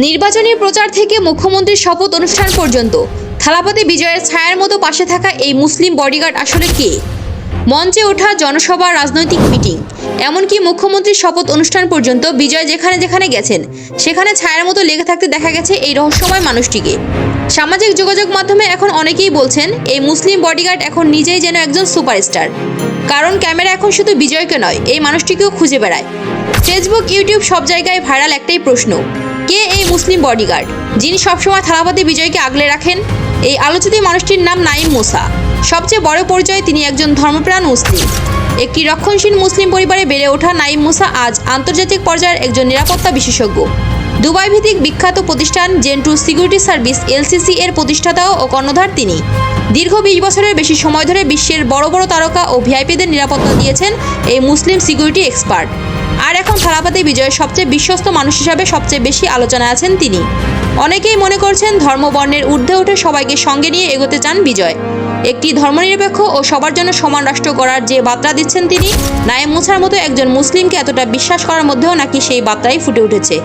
নির্বাচনী প্রচার থেকে মুখ্যমন্ত্রীর শপথ অনুষ্ঠান পর্যন্ত থালাপতি বিজয়ের ছায়ার মতো পাশে থাকা এই মুসলিম বডিগার্ড আসলে কে? মঞ্চে ওঠা জনসভা, রাজনৈতিক মিটিং, এমনকি মুখ্যমন্ত্রীর শপথ অনুষ্ঠান পর্যন্ত বিজয় যেখানে যেখানে গেছেন সেখানে ছায়ার মতো লেগে থাকতে দেখা গেছে এই রহস্যময় মানুষটিকে। সামাজিক যোগাযোগ মাধ্যমে এখন অনেকেই বলছেন এই মুসলিম বডিগার্ড এখন নিজেই যেন একজন সুপারস্টার। কারণ ক্যামেরা এখন শুধু বিজয়কে নয়, এই মানুষটিকেও খুঁজে বেড়ায়। ফেসবুক, ইউটিউব সব জায়গায় ভাইরাল একটাই প্রশ্ন, কে এই মুসলিম বডিগার্ড যিনি সবসময় থালাপতি বিজয়কে আগলে রাখেন? এই আলোচিত মানুষটির নাম নাঈম মুসা। সবচেয়ে বড় পরিচয়, তিনি একজন ধর্মপ্রাণ মুসলিম। একটি রক্ষণশীল মুসলিম পরিবারে বেড়ে ওঠা নাঈম মুসা আজ আন্তর্জাতিক পর্যায়ের একজন নিরাপত্তা বিশেষজ্ঞ। দুবাই ভিত্তিক বিখ্যাত প্রতিষ্ঠান জেন্টু সিকিউরিটি সার্ভিস LCC এর প্রতিষ্ঠাতা ও কর্ণধার তিনি। দীর্ঘ 20 বছরের বেশি সময় ধরে বিশ্বের বড় বড় তারকা ও ভিআইপিদের নিরাপত্তা দিয়েছেন এই মুসলিম সিকিউরিটি এক্সপার্ট। আর এখন থালাপতি বিজয়ের সবচেয়ে বিশ্বস্ত মানুষ হিসাবে সবচেয়ে বেশি আলোচনায় আছেন তিনি। অনেকেই মনে করছেন ধর্মবর্ণের ঊর্ধ্বে উঠে সবাইকে সঙ্গে নিয়ে এগোতে চান বিজয়। একটি ধর্মনিরপেক্ষ ও সবার জন্য সমান রাষ্ট্র গড়ার যে বার্তা দিচ্ছেন তিনি, নাঈম মুসার মতো একজন মুসলিমকে এতটা বিশ্বাস করার মধ্যেও নাকি সেই বার্তাই ফুটে উঠেছে।